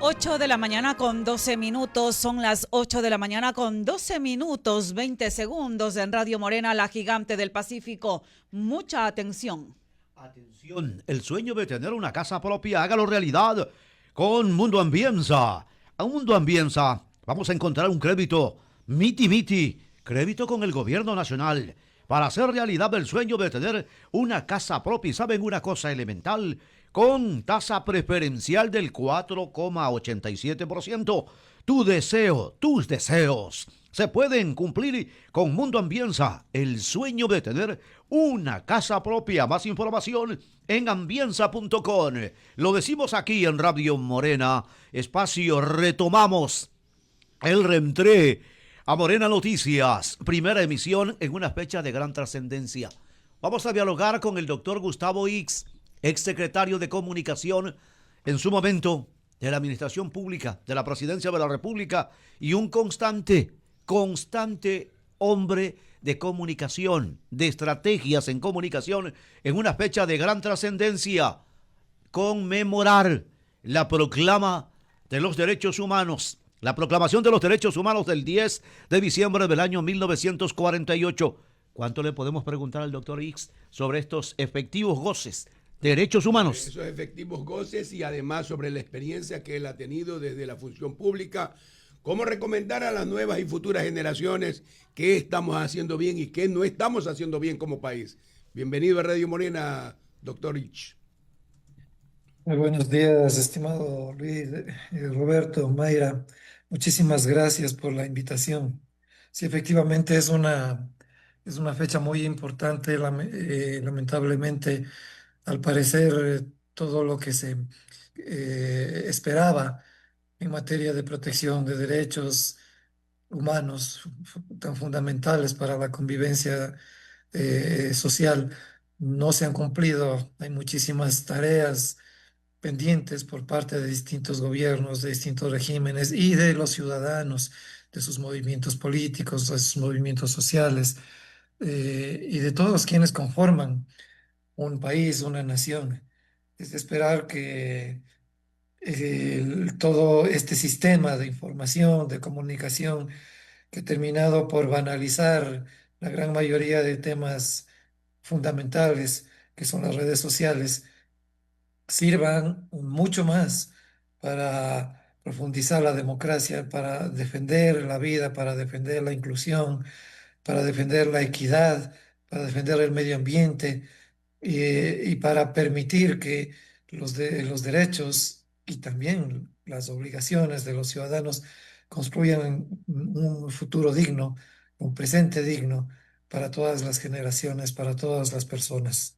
8 de la mañana con 12 minutos, son las 8 de la mañana con 12 minutos, 20 segundos en Radio Morena, la gigante del Pacífico. Mucha atención. Atención, el sueño de tener una casa propia, hágalo realidad con Mundo Ambienza. A Mundo Ambienza vamos a encontrar un crédito Miti Miti, crédito con el gobierno nacional, para hacer realidad el sueño de tener una casa propia. ¿Y saben una cosa elemental? Con tasa preferencial del 4,87%. Tu deseo, tus deseos se pueden cumplir con Mundo Ambienza, el sueño de tener una casa propia. Más información en ambienza.com. Lo decimos aquí en Radio Morena. Espacio, retomamos el reentré a Morena Noticias. Primera emisión en una fecha de gran trascendencia. Vamos a dialogar con el doctor Gustavo Ix, exsecretario de Comunicación en su momento de la Administración Pública de la Presidencia de la República y un constante hombre de comunicación, de estrategias en comunicación en una fecha de gran trascendencia. Conmemorar la proclama de los derechos humanos, la proclamación de los derechos humanos del 10 de diciembre del año 1948. ¿Cuánto le podemos preguntar al doctor Ix sobre estos efectivos goces de derechos humanos? Esos efectivos goces y además sobre la experiencia que él ha tenido desde la función pública, cómo recomendar a las nuevas y futuras generaciones qué estamos haciendo bien y qué no estamos haciendo bien como país. Bienvenido a Radio Morena, doctor Ix. Muy buenos días, estimado Luis, Roberto, Mayra. Muchísimas gracias por la invitación. Sí, efectivamente es una fecha muy importante. Lamentablemente, al parecer, todo lo que se esperaba en materia de protección de derechos humanos tan fundamentales para la convivencia social no se han cumplido. Hay muchísimas tareas pendientes por parte de distintos gobiernos, de distintos regímenes y de los ciudadanos, de sus movimientos políticos, de sus movimientos sociales y de todos quienes conforman un país, una nación. Es de esperar que todo este sistema de información, de comunicación, que ha terminado por banalizar la gran mayoría de temas fundamentales, que son las redes sociales, sirvan mucho más para profundizar la democracia, para defender la vida, para defender la inclusión, para defender la equidad, para defender el medio ambiente y para permitir que los derechos y también las obligaciones de los ciudadanos construyan un futuro digno, un presente digno para todas las generaciones, para todas las personas.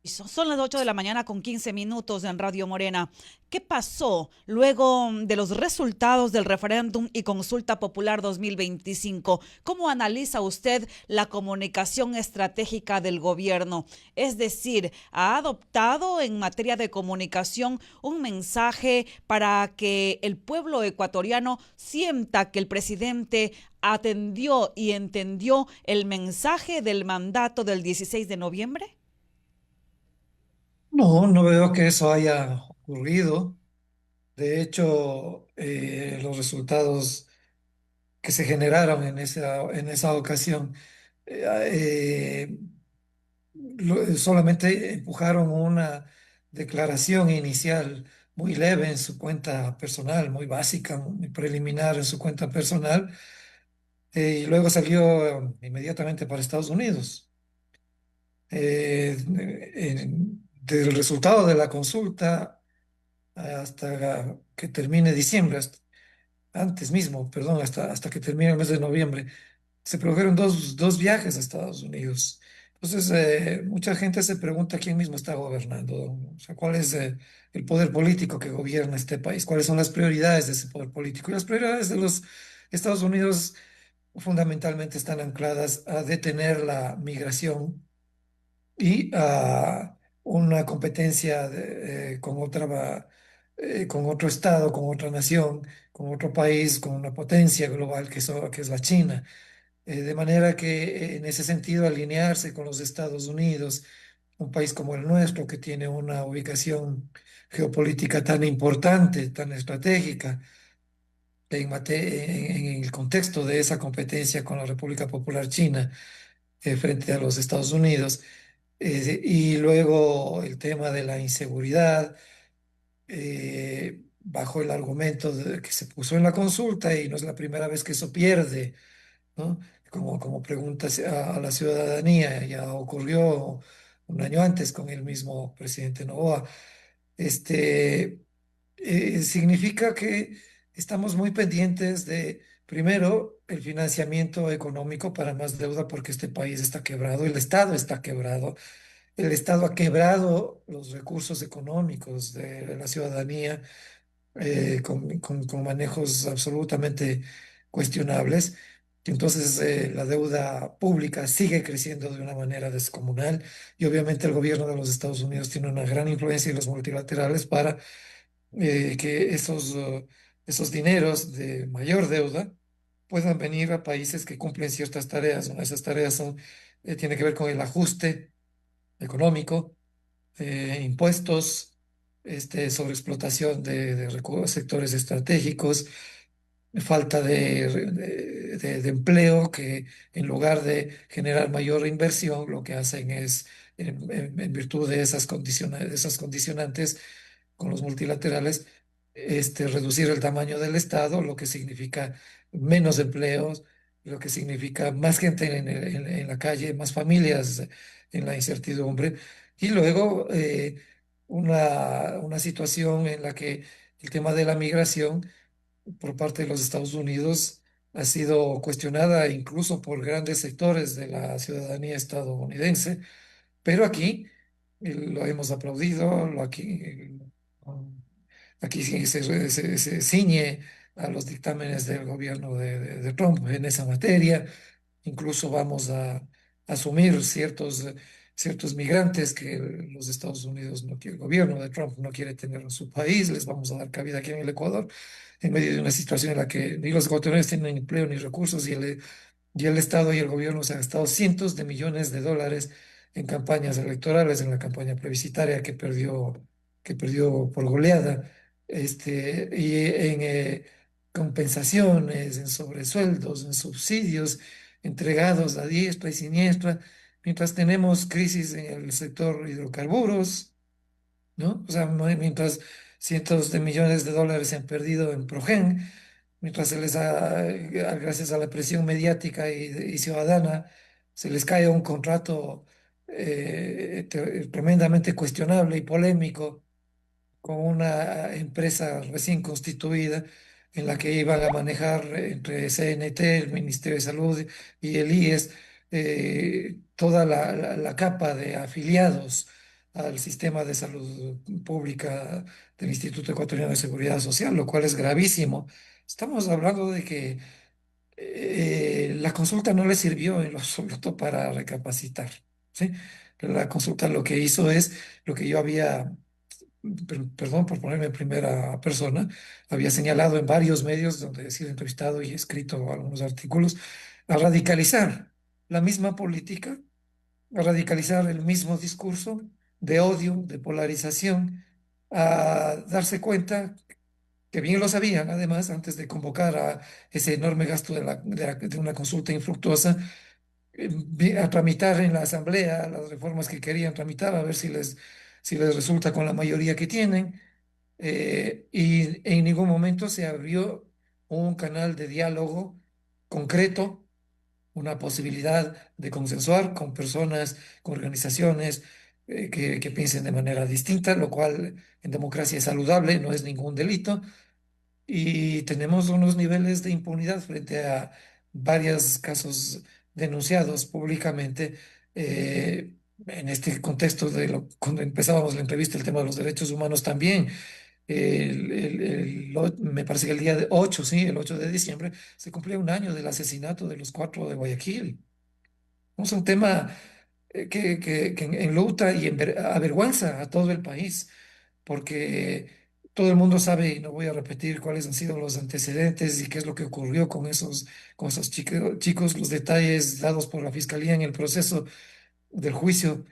Son las 8 de la mañana con 15 minutos en Radio Morena. ¿Qué pasó luego de los resultados del referéndum y consulta popular 2025? ¿Cómo analiza usted la comunicación estratégica del gobierno? Es decir, ¿ha adoptado en materia de comunicación un mensaje para que el pueblo ecuatoriano sienta que el presidente atendió y entendió el mensaje del mandato del 16 de noviembre? No, no veo que eso haya ocurrido. De hecho, los resultados que se generaron en esa ocasión eh, solamente empujaron una declaración inicial muy leve en su cuenta personal, muy básica, muy preliminar en su cuenta personal, y luego salió inmediatamente para Estados Unidos. Del resultado de la consulta hasta que termine diciembre, antes mismo, perdón, hasta que termine el mes de noviembre, se produjeron dos viajes a Estados Unidos. Entonces, mucha gente se pregunta quién mismo está gobernando, o sea, cuál es el poder político que gobierna este país, cuáles son las prioridades de ese poder político. Y las prioridades de los Estados Unidos fundamentalmente están ancladas a detener la migración y a una competencia con otro estado, con otra nación, con otro país, con una potencia global que es la China. De manera que en ese sentido alinearse con los Estados Unidos un país como el nuestro, que tiene una ubicación geopolítica tan importante, tan estratégica, en el contexto de esa competencia con la República Popular China frente a los Estados Unidos, y luego el tema de la inseguridad, bajo el argumento que se puso en la consulta, y no es la primera vez que eso pierde, ¿no? Como preguntas a la ciudadanía, ya ocurrió un año antes con el mismo presidente Noboa. Este, significa que estamos muy pendientes de, primero, el financiamiento económico para más deuda, porque este país está quebrado, el Estado está quebrado, el Estado ha quebrado los recursos económicos de la ciudadanía, con manejos absolutamente cuestionables. Entonces, la deuda pública sigue creciendo de una manera descomunal, y obviamente el gobierno de los Estados Unidos tiene una gran influencia en los multilaterales para que esos dineros de mayor deuda puedan venir a países que cumplen ciertas tareas, ¿no? Esas tareas tienen que ver con el ajuste económico, impuestos, sobreexplotación de sectores estratégicos, falta de empleo, que en lugar de generar mayor inversión, lo que hacen es, en virtud de esas condicionantes con los multilaterales, reducir el tamaño del Estado, lo que significa menos empleos, lo que significa más gente en la calle, más familias en la incertidumbre, y luego una situación en la que el tema de la migración por parte de los Estados Unidos ha sido cuestionada incluso por grandes sectores de la ciudadanía estadounidense, pero aquí lo hemos aplaudido, aquí sí se ciñe a los dictámenes del gobierno de Trump en esa materia. Incluso vamos a asumir ciertos migrantes que los Estados Unidos no quiere, el gobierno de Trump no quiere tener en su país, les vamos a dar cabida aquí en el Ecuador, en medio de una situación en la que ni los ecuatorianos tienen empleo ni recursos, y el Estado y el gobierno se han gastado cientos de millones de dólares en campañas electorales, en la campaña plebiscitaria que perdió por goleada, y en compensaciones, en sobresueldos, en subsidios entregados a diestra y siniestra, mientras tenemos crisis en el sector hidrocarburos, ¿no? O sea, mientras cientos de millones de dólares se han perdido en Progen, mientras gracias a la presión mediática y ciudadana, se les cae un contrato tremendamente cuestionable y polémico con una empresa recién constituida en la que iban a manejar entre CNT, el Ministerio de Salud y el IES, toda la capa de afiliados al sistema de salud pública del Instituto Ecuatoriano de Seguridad Social, lo cual es gravísimo. Estamos hablando de que la consulta no le sirvió en lo absoluto para recapacitar, ¿sí? La consulta lo que hizo es lo que yo había, perdón por ponerme en primera persona, había señalado en varios medios donde he sido entrevistado y he escrito algunos artículos, a radicalizar la misma política, a radicalizar el mismo discurso de odio, de polarización, a darse cuenta, que bien lo sabían, además, antes de convocar a ese enorme gasto de una consulta infructuosa, a tramitar en la Asamblea las reformas que querían tramitar, a ver si les resulta con la mayoría que tienen, y en ningún momento se abrió un canal de diálogo concreto, una posibilidad de consensuar con personas, con organizaciones que piensen de manera distinta, lo cual en democracia es saludable, no es ningún delito, y tenemos unos niveles de impunidad frente a varios casos denunciados públicamente. En este contexto cuando empezábamos la entrevista, el tema de los derechos humanos también. Me parece que el día 8, sí, el 8 de diciembre, se cumplía un año del asesinato de los cuatro de Guayaquil. Es un tema que enluta y avergüenza a todo el país, porque todo el mundo sabe, y no voy a repetir cuáles han sido los antecedentes y qué es lo que ocurrió con esos chicos, los detalles dados por la fiscalía en el proceso del juicio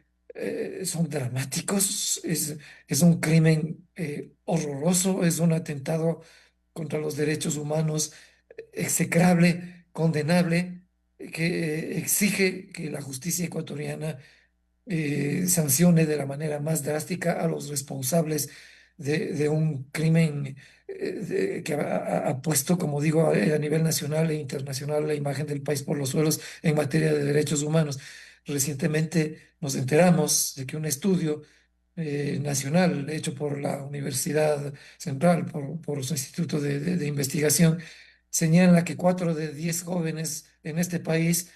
son dramáticos, es un crimen horroroso, es un atentado contra los derechos humanos execrable, condenable, que exige que la justicia ecuatoriana sancione de la manera más drástica a los responsables de un crimen que ha puesto, como digo, a nivel nacional e internacional la imagen del país por los suelos en materia de derechos humanos. Recientemente nos enteramos de que un estudio nacional hecho por la Universidad Central, por su instituto de investigación, señala que 4 de 10 jóvenes en este país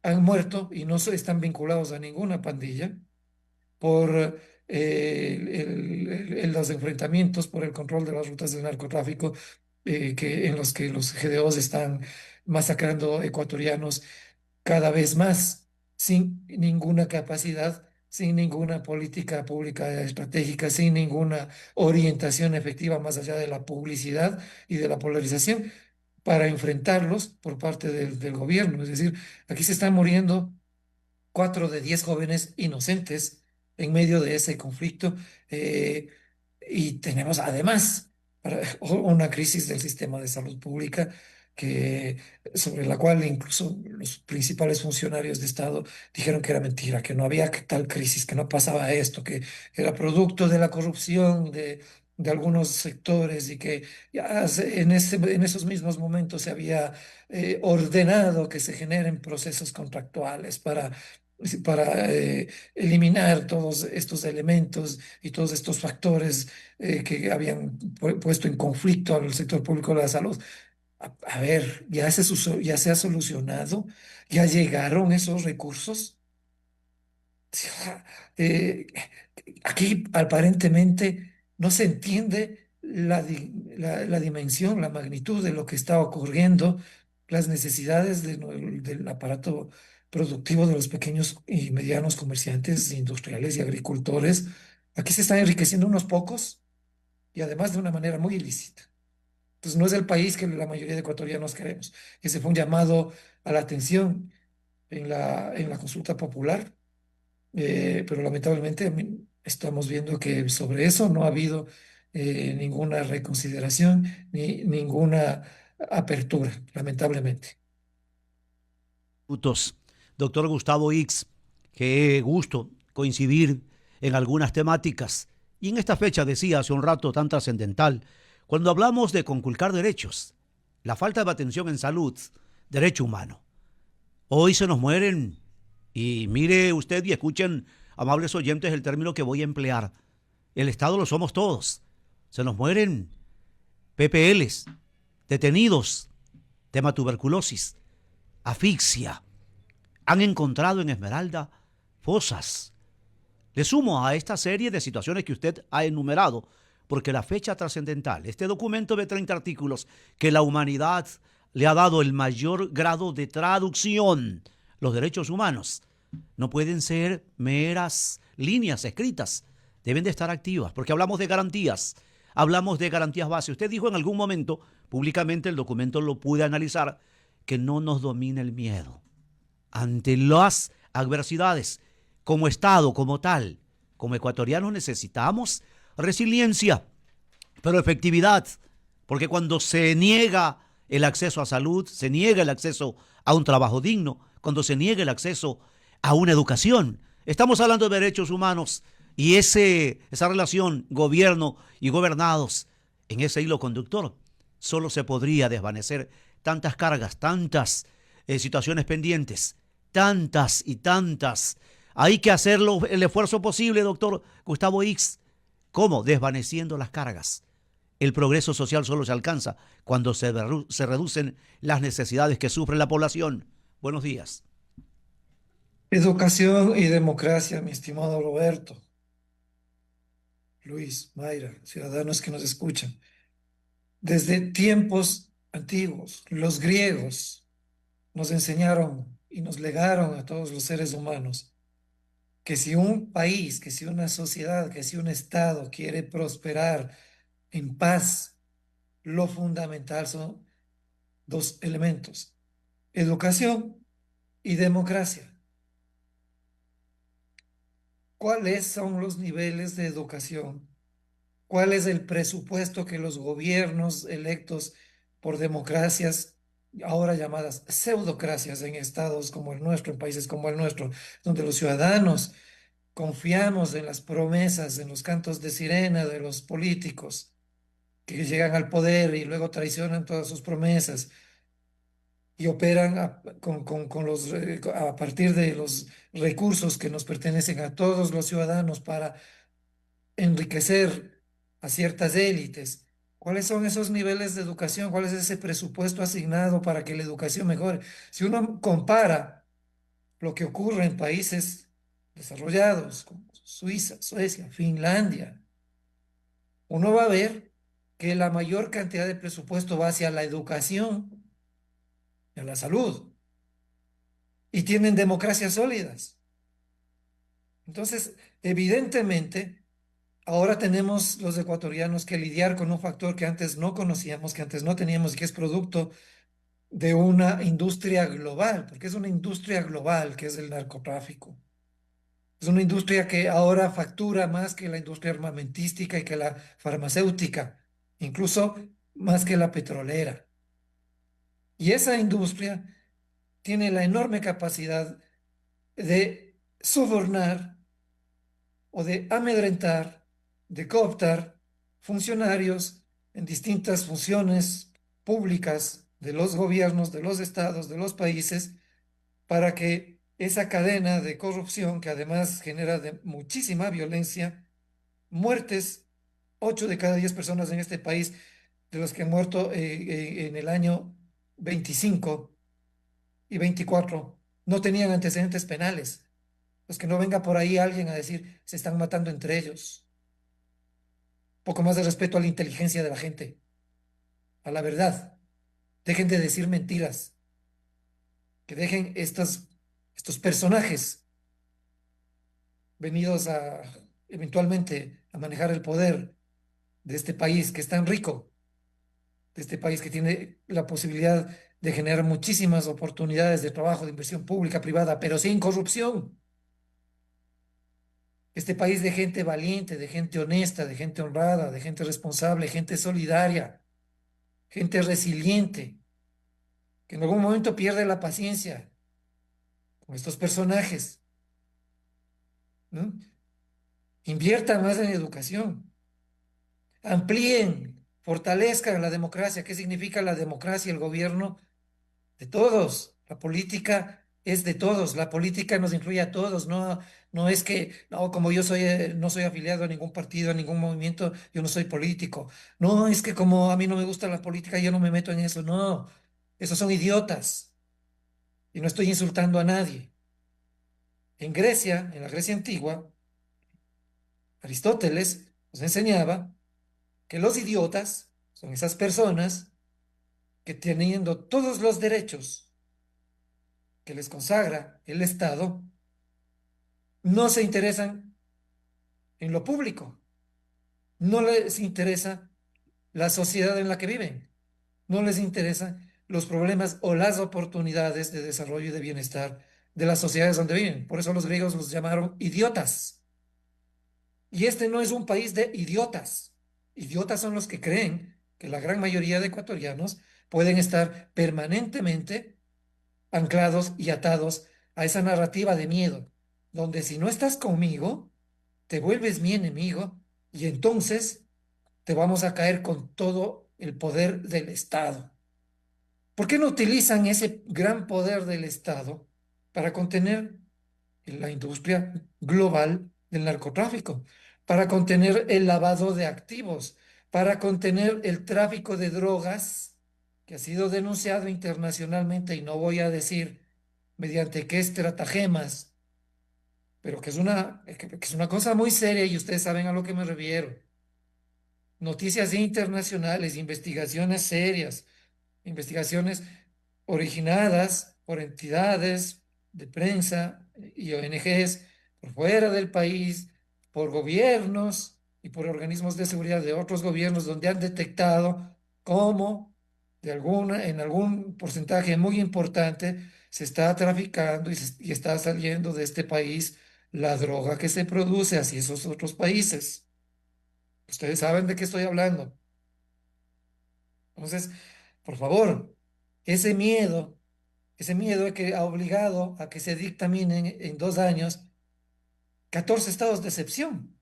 han muerto y no están vinculados a ninguna pandilla por los enfrentamientos por el control de las rutas del narcotráfico, en los que los GDOs están masacrando ecuatorianos cada vez más, sin ninguna capacidad, sin ninguna política pública estratégica, sin ninguna orientación efectiva más allá de la publicidad y de la polarización para enfrentarlos por parte del gobierno. Es decir, aquí se están muriendo 4 de 10 jóvenes inocentes en medio de ese conflicto, eh, y tenemos además una crisis del sistema de salud pública que, sobre la cual incluso los principales funcionarios de Estado dijeron que era mentira, que no había tal crisis, que no pasaba esto, que era producto de la corrupción de algunos sectores y que ya en esos mismos momentos se había ordenado que se generen procesos contractuales para eliminar todos estos elementos y todos estos factores que habían puesto en conflicto al sector público de la salud. A ver, ya se ha solucionado, ya llegaron esos recursos. Eh, Aquí aparentemente no se entiende la dimensión, la magnitud de lo que está ocurriendo, las necesidades del aparato productivo de los pequeños y medianos comerciantes, industriales y agricultores. Aquí se están enriqueciendo unos pocos y además de una manera muy ilícita. Entonces no es el país que la mayoría de ecuatorianos queremos. Ese fue un llamado a la atención en la consulta popular, pero lamentablemente estamos viendo que sobre eso no ha habido ninguna reconsideración ni ninguna apertura, lamentablemente. Minutos. Doctor Gustavo X, qué gusto coincidir en algunas temáticas. Y en esta fecha, decía hace un rato, tan trascendental, cuando hablamos de conculcar derechos, la falta de atención en salud, derecho humano. Hoy se nos mueren, y mire usted y escuchen, amables oyentes, el término que voy a emplear. El Estado lo somos todos. Se nos mueren PPLs, detenidos, tema tuberculosis, asfixia. Han encontrado en Esmeralda fosas. Le sumo a esta serie de situaciones que usted ha enumerado, porque la fecha trascendental, este documento de 30 artículos que la humanidad le ha dado el mayor grado de traducción, los derechos humanos, no pueden ser meras líneas escritas, deben de estar activas, porque hablamos de garantías base. Usted dijo en algún momento, públicamente el documento lo pude analizar, que no nos domine el miedo ante las adversidades. Como Estado, como tal, como ecuatorianos necesitamos resiliencia, pero efectividad, porque cuando se niega el acceso a salud, se niega el acceso a un trabajo digno, cuando se niega el acceso a una educación, estamos hablando de derechos humanos y esa relación gobierno y gobernados, en ese hilo conductor, solo se podría desvanecer tantas cargas, tantas situaciones pendientes, tantas y tantas. Hay que hacer el esfuerzo posible, doctor Gustavo X. ¿Cómo? Desvaneciendo las cargas. El progreso social solo se alcanza cuando se reducen las necesidades que sufre la población. Buenos días. Educación y democracia, mi estimado Roberto, Luis, Mayra, ciudadanos que nos escuchan. Desde tiempos antiguos, los griegos nos enseñaron y nos legaron a todos los seres humanos que si un país, que si una sociedad, que si un estado quiere prosperar en paz, lo fundamental son 2 elementos: educación y democracia. ¿Cuáles son los niveles de educación? ¿Cuál es el presupuesto que los gobiernos electos por democracias, ahora llamadas pseudocracias en estados como el nuestro, en países como el nuestro, donde los ciudadanos confiamos en las promesas, en los cantos de sirena de los políticos que llegan al poder y luego traicionan todas sus promesas y operan a partir de los recursos que nos pertenecen a todos los ciudadanos para enriquecer a ciertas élites? ¿Cuáles son esos niveles de educación? ¿Cuál es ese presupuesto asignado para que la educación mejore? Si uno compara lo que ocurre en países desarrollados como Suiza, Suecia, Finlandia, uno va a ver que la mayor cantidad de presupuesto va hacia la educación y a la salud y tienen democracias sólidas. Entonces, evidentemente, ahora tenemos los ecuatorianos que lidiar con un factor que antes no conocíamos, que antes no teníamos y que es producto de una industria global, porque es una industria global que es el narcotráfico. Es una industria que ahora factura más que la industria armamentística y que la farmacéutica, incluso más que la petrolera. Y esa industria tiene la enorme capacidad de sobornar o de amedrentar, de cooptar funcionarios en distintas funciones públicas de los gobiernos, de los estados, de los países, para que esa cadena de corrupción, que además genera muchísima violencia, muertes, 8 de cada 10 personas en este país, de los que han muerto en el año 25 y 24, no tenían antecedentes penales. Pues que no venga por ahí alguien a decir, se están matando entre ellos. Poco más de respeto a la inteligencia de la gente, a la verdad. Dejen de decir mentiras. Que dejen estos personajes venidos a eventualmente a manejar el poder de este país que es tan rico, de este país que tiene la posibilidad de generar muchísimas oportunidades de trabajo, de inversión pública, privada, pero sin corrupción. Este país de gente valiente, de gente honesta, de gente honrada, de gente responsable, gente solidaria, gente resiliente, que en algún momento pierde la paciencia con estos personajes, ¿no? Inviertan más en educación, amplíen, fortalezcan la democracia. ¿Qué significa la democracia? El gobierno de todos. La política es de todos. La política nos incluye a todos. No, no es que, no, como yo soy, no soy afiliado a ningún partido, a ningún movimiento, yo no soy político. No, es que como a mí no me gusta la política, yo no me meto en eso. No, esos son idiotas. Y no estoy insultando a nadie. En Grecia, en la Grecia antigua, Aristóteles nos enseñaba que los idiotas son esas personas que teniendo todos los derechos que les consagra el Estado, no se interesan en lo público, no les interesa la sociedad en la que viven, no les interesan los problemas o las oportunidades de desarrollo y de bienestar de las sociedades donde viven. Por eso los griegos los llamaron idiotas. Y este no es un país de idiotas. Idiotas son los que creen que la gran mayoría de ecuatorianos pueden estar permanentemente anclados y atados a esa narrativa de miedo, donde si no estás conmigo, te vuelves mi enemigo y entonces te vamos a caer con todo el poder del Estado. ¿Por qué no utilizan ese gran poder del Estado para contener la industria global del narcotráfico, para contener el lavado de activos, para contener el tráfico de drogas que ha sido denunciado internacionalmente y no voy a decir mediante qué estratagemas, pero que es una cosa muy seria y ustedes saben a lo que me refiero. Noticias internacionales, investigaciones serias, investigaciones originadas por entidades de prensa y ONGs por fuera del país, por gobiernos y por organismos de seguridad de otros gobiernos donde han detectado cómo en algún porcentaje muy importante se está traficando y está saliendo de este país la droga que se produce hacia esos otros países. Ustedes saben de qué estoy hablando. Entonces, por favor, ese miedo, ese miedo que ha obligado a que se dictaminen en 2 años 14 estados de excepción.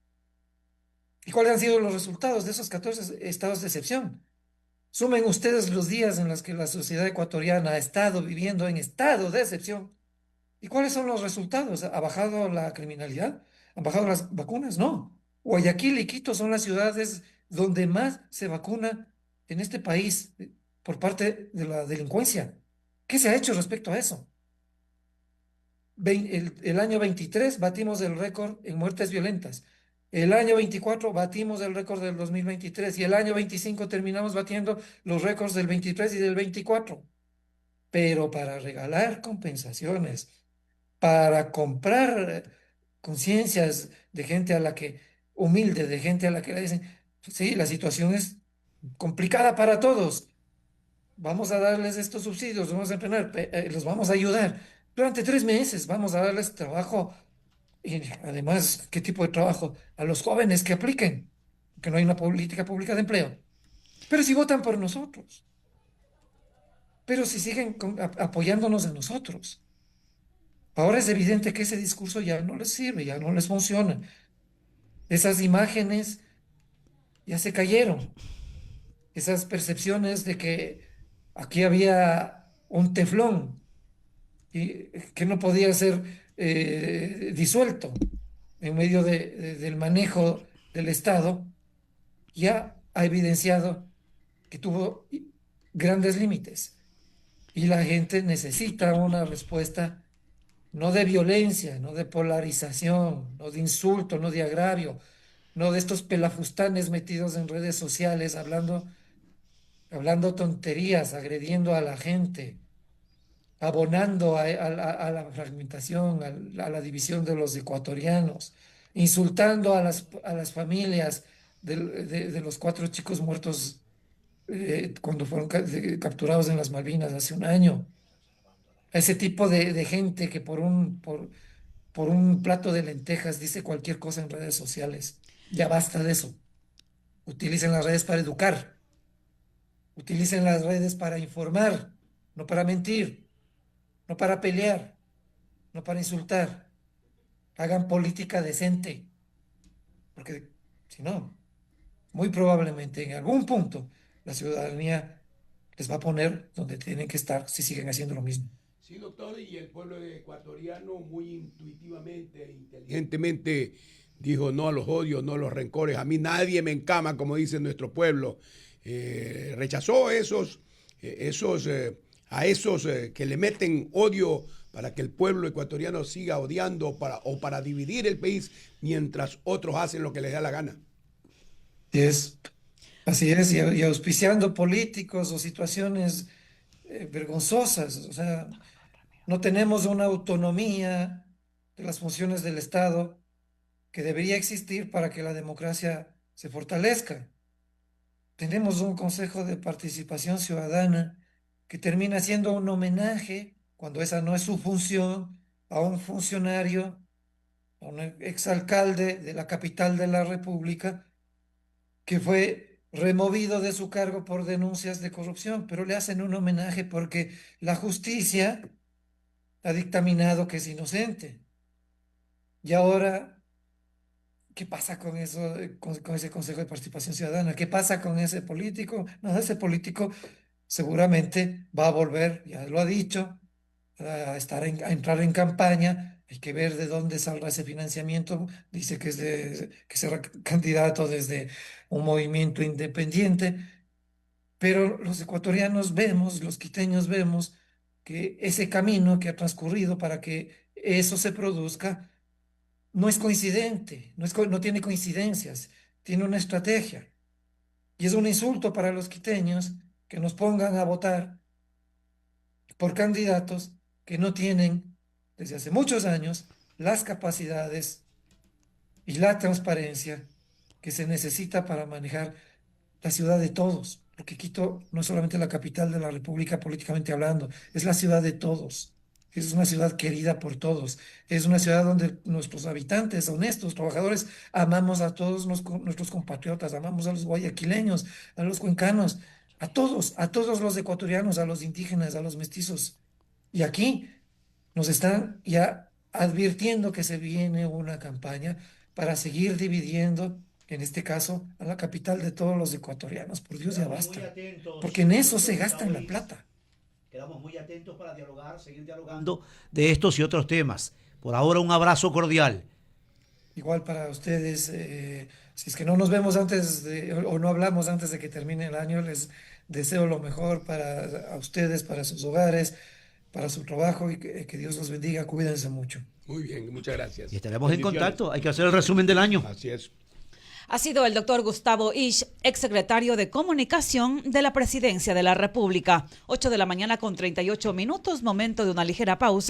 ¿Y cuáles han sido los resultados de esos 14 estados de excepción? Sumen ustedes los días en los que la sociedad ecuatoriana ha estado viviendo en estado de excepción. ¿Y cuáles son los resultados? ¿Ha bajado la criminalidad? ¿Han bajado las vacunas? No. Guayaquil y Quito son las ciudades donde más se vacuna en este país por parte de la delincuencia. ¿Qué se ha hecho respecto a eso? El año 23 batimos el récord en muertes violentas. El año 24 batimos el récord del 2023 y el año 25 terminamos batiendo los récords del 23 y del 24. Pero para regalar compensaciones, para comprar conciencias de gente a la que, humilde, de gente a la que le dicen, sí, la situación es complicada para todos, vamos a darles estos subsidios, vamos a entrenar, los vamos a ayudar. Durante 3 meses vamos a darles trabajo y además, ¿qué tipo de trabajo? A los jóvenes que apliquen, que no hay una política pública de empleo. Pero si votan por nosotros, pero si siguen apoyándonos en nosotros. Ahora es evidente que ese discurso ya no les sirve, ya no les funciona. Esas imágenes ya se cayeron. Esas percepciones de que aquí había un teflón y que no podía ser disuelto en medio del manejo del Estado, ya ha evidenciado que tuvo grandes límites. Y la gente necesita una respuesta no de violencia, no de polarización, no de insulto, no de agravio, no de estos pelafustanes metidos en redes sociales hablando tonterías, agrediendo a la gente, abonando a la fragmentación, a la división de los ecuatorianos, insultando a las familias de los 4 chicos muertos cuando fueron capturados en las Malvinas hace un año. Ese tipo de gente que por un plato de lentejas dice cualquier cosa en redes sociales. Ya basta de eso. Utilicen las redes para educar. Utilicen las redes para informar, no para mentir, no para pelear, no para insultar. Hagan política decente, porque si no, muy probablemente en algún punto la ciudadanía les va a poner donde tienen que estar si siguen haciendo lo mismo. Sí, doctor, y el pueblo ecuatoriano muy intuitivamente e inteligentemente dijo no a los odios, no a los rencores. A mí nadie me encama, como dice nuestro pueblo. Rechazó a esos que le meten odio para que el pueblo ecuatoriano siga odiando o para dividir el país mientras otros hacen lo que les da la gana. Y así es, y auspiciando políticos o situaciones vergonzosas. O sea, no tenemos una autonomía de las funciones del Estado que debería existir para que la democracia se fortalezca. Tenemos un Consejo de Participación Ciudadana que termina siendo un homenaje, cuando esa no es su función, a un funcionario, a un exalcalde de la capital de la República, que fue removido de su cargo por denuncias de corrupción, pero le hacen un homenaje porque la justicia ha dictaminado que es inocente. Y ahora, ¿qué pasa con eso, con ese Consejo de Participación Ciudadana? ¿Qué pasa con ese político? No, ese político seguramente va a volver, ya lo ha dicho, a entrar en campaña. Hay que ver de dónde saldrá ese financiamiento. Dice que será candidato desde un movimiento independiente, pero los ecuatorianos vemos, los quiteños vemos que ese camino que ha transcurrido para que eso se produzca no es coincidente, no tiene coincidencias, tiene una estrategia. Y es un insulto para los quiteños que nos pongan a votar por candidatos que no tienen desde hace muchos años las capacidades y la transparencia que se necesita para manejar la ciudad de todos, porque Quito no es solamente la capital de la República políticamente hablando, es la ciudad de todos. Es una ciudad querida por todos. Es una ciudad donde nuestros habitantes, honestos, trabajadores, amamos a todos nuestros compatriotas, amamos a los guayaquileños, a los cuencanos, a todos los ecuatorianos, a los indígenas, a los mestizos. Y aquí nos están ya advirtiendo que se viene una campaña para seguir dividiendo, en este caso, a la capital de todos los ecuatorianos. Por Dios, ya basta. Porque en eso se gastan la plata. Quedamos muy atentos para dialogar, seguir dialogando de estos y otros temas. Por ahora, un abrazo cordial. Igual para ustedes, si es que no nos vemos o no hablamos antes de que termine el año, les deseo lo mejor a ustedes, para sus hogares, para su trabajo y que Dios los bendiga. Cuídense mucho. Muy bien, muchas gracias. Y estaremos en Bendiciones. contacto. Hay que hacer el resumen del año. Así es. Ha sido el doctor Gustavo Isch, exsecretario de Comunicación de la Presidencia de la República. 8 de la mañana con 38 minutos, momento de una ligera pausa.